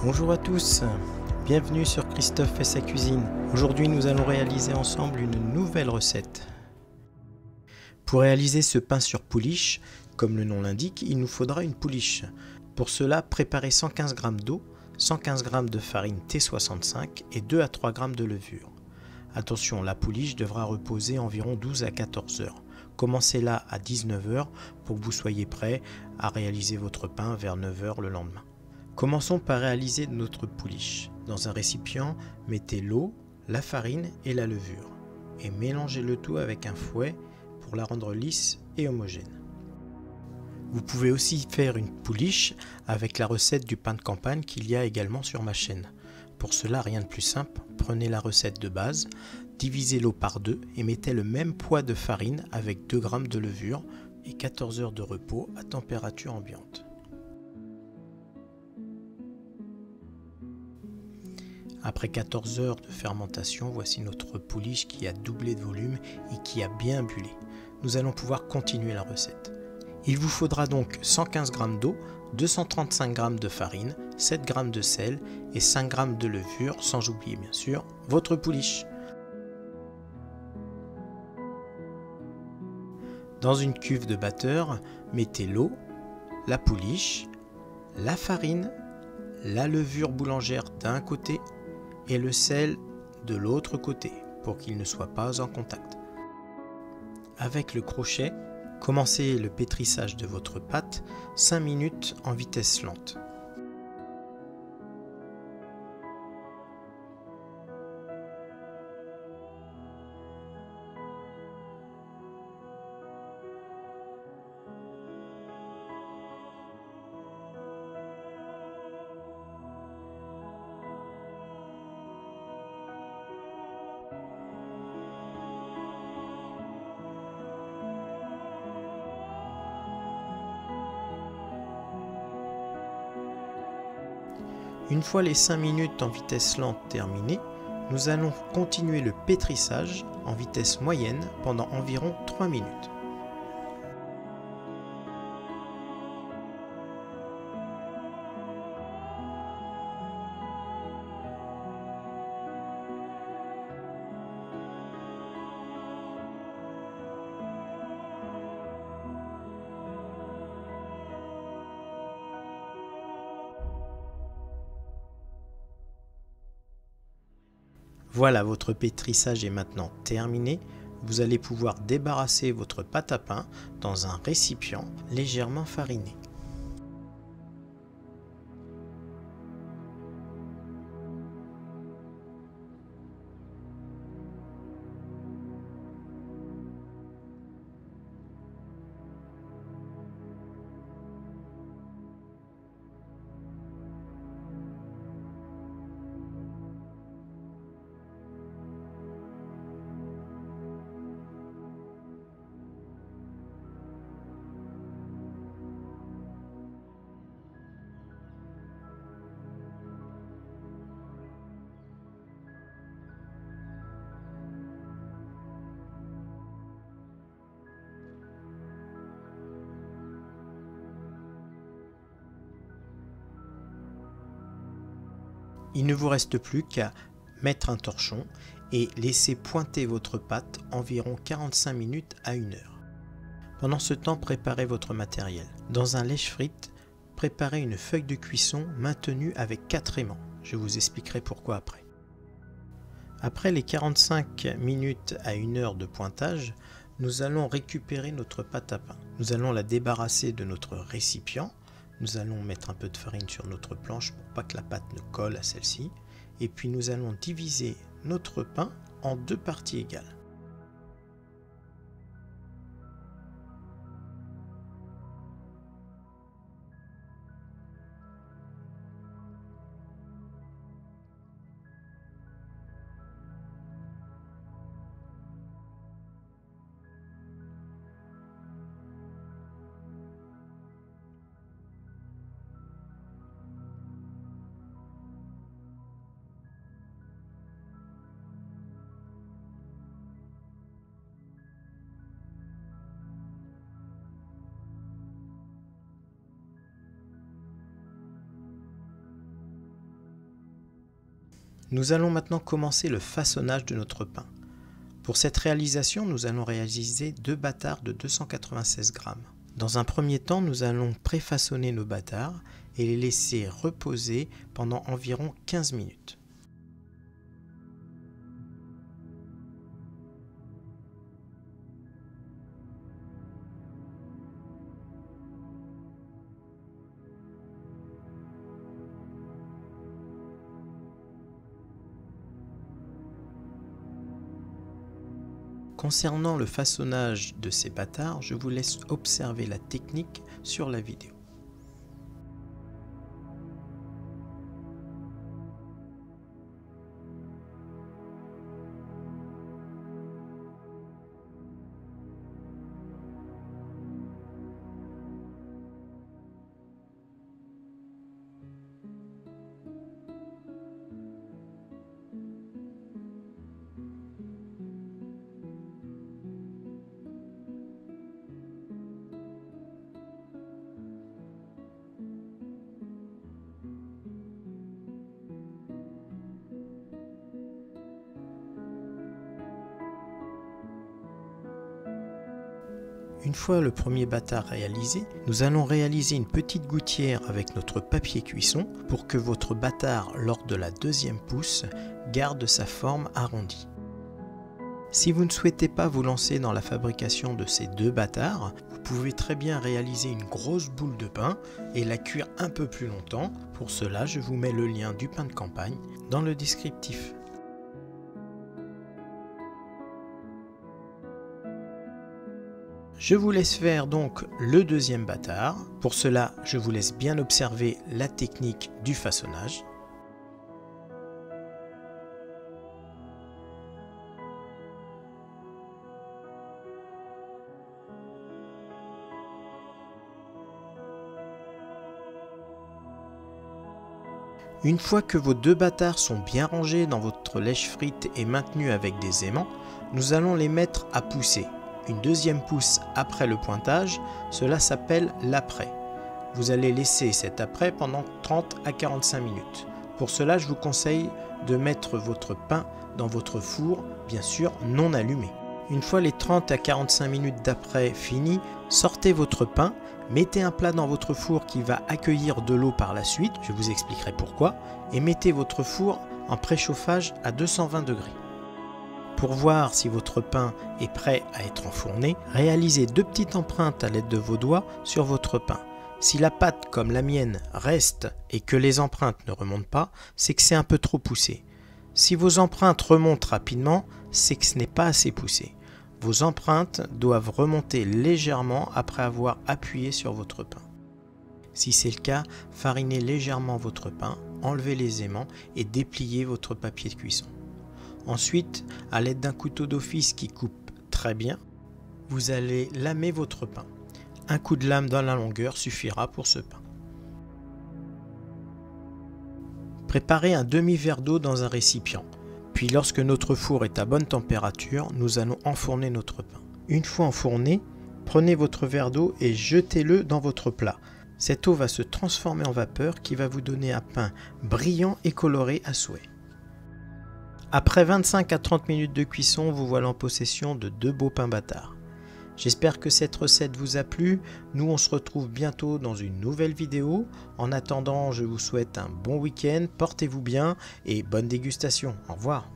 Bonjour à tous, bienvenue sur Christophe fait sa cuisine. Aujourd'hui nous allons réaliser ensemble une nouvelle recette. Pour réaliser ce pain sur pouliche, comme le nom l'indique, il nous faudra une pouliche. Pour cela, préparez 115 g d'eau, 115 g de farine T65 et 2 à 3 g de levure. Attention, la pouliche devra reposer environ 12 à 14 heures. Commencez-la à 19 h pour que vous soyez prêt à réaliser votre pain vers 9 h le lendemain. Commençons par réaliser notre pouliche. Dans un récipient, mettez l'eau, la farine et la levure et mélangez le tout avec un fouet pour la rendre lisse et homogène. Vous pouvez aussi faire une pouliche avec la recette du pain de campagne qu'il y a également sur ma chaîne. Pour cela, rien de plus simple, prenez la recette de base, divisez l'eau par 2 et mettez le même poids de farine avec 2 g de levure et 14 heures de repos à température ambiante. Après 14 heures de fermentation, voici notre pouliche qui a doublé de volume et qui a bien bullé. Nous allons pouvoir continuer la recette. Il vous faudra donc 115 g d'eau, 235 g de farine, 7 g de sel et 5 g de levure, sans oublier bien sûr votre pouliche. Dans une cuve de batteur, mettez l'eau, la pouliche, la farine, la levure boulangère d'un côté et le sel de l'autre côté pour qu'il ne soit pas en contact. Avec le crochet, commencez le pétrissage de votre pâte 5 minutes en vitesse lente. Une fois les 5 minutes en vitesse lente terminées, nous allons continuer le pétrissage en vitesse moyenne pendant environ 3 minutes. Voilà, votre pétrissage est maintenant terminé. Vous allez pouvoir débarrasser votre pâte à pain dans un récipient légèrement fariné. Il ne vous reste plus qu'à mettre un torchon et laisser pointer votre pâte environ 45 minutes à 1 heure. Pendant ce temps, préparez votre matériel. Dans un lèche-frite, préparez une feuille de cuisson maintenue avec 4 aimants. Je vous expliquerai pourquoi après. Après les 45 minutes à 1 heure de pointage, nous allons récupérer notre pâte à pain. Nous allons la débarrasser de notre récipient. Nous allons mettre un peu de farine sur notre planche pour pas que la pâte ne colle à celle-ci. Et puis nous allons diviser notre pain en 2 parties égales. Nous allons maintenant commencer le façonnage de notre pain. Pour cette réalisation, nous allons réaliser 2 bâtards de 296 grammes. Dans un premier temps, nous allons préfaçonner nos bâtards et les laisser reposer pendant environ 15 minutes. Concernant le façonnage de ces bâtards, je vous laisse observer la technique sur la vidéo. Une fois le premier bâtard réalisé, nous allons réaliser une petite gouttière avec notre papier cuisson pour que votre bâtard, lors de la deuxième pousse, garde sa forme arrondie. Si vous ne souhaitez pas vous lancer dans la fabrication de ces 2 bâtards, vous pouvez très bien réaliser une grosse boule de pain et la cuire un peu plus longtemps. Pour cela, je vous mets le lien du pain de campagne dans le descriptif. Je vous laisse faire donc le deuxième bâtard. Pour cela, je vous laisse bien observer la technique du façonnage. Une fois que vos 2 bâtards sont bien rangés dans votre lèche frite et maintenus avec des aimants, nous allons les mettre à pousser. Une deuxième pousse après le pointage, cela s'appelle l'après. Vous allez laisser cet après pendant 30 à 45 minutes. Pour cela, je vous conseille de mettre votre pain dans votre four, bien sûr non allumé. Une fois les 30 à 45 minutes d'après finies, sortez votre pain, mettez un plat dans votre four qui va accueillir de l'eau par la suite, je vous expliquerai pourquoi, et mettez votre four en préchauffage à 220 degrés. Pour voir si votre pain est prêt à être enfourné, réalisez 2 petites empreintes à l'aide de vos doigts sur votre pain. Si la pâte, comme la mienne, reste et que les empreintes ne remontent pas, c'est que c'est un peu trop poussé. Si vos empreintes remontent rapidement, c'est que ce n'est pas assez poussé. Vos empreintes doivent remonter légèrement après avoir appuyé sur votre pain. Si c'est le cas, farinez légèrement votre pain, enlevez les aimants et dépliez votre papier de cuisson. Ensuite, à l'aide d'un couteau d'office qui coupe très bien, vous allez lamer votre pain. Un coup de lame dans la longueur suffira pour ce pain. Préparez un demi-verre d'eau dans un récipient. Puis lorsque notre four est à bonne température, nous allons enfourner notre pain. Une fois enfourné, prenez votre verre d'eau et jetez-le dans votre plat. Cette eau va se transformer en vapeur qui va vous donner un pain brillant et coloré à souhait. Après 25 à 30 minutes de cuisson, vous voilà en possession de 2 beaux pains bâtards. J'espère que cette recette vous a plu. Nous, on se retrouve bientôt dans une nouvelle vidéo. En attendant, je vous souhaite un bon week-end, portez-vous bien et bonne dégustation. Au revoir.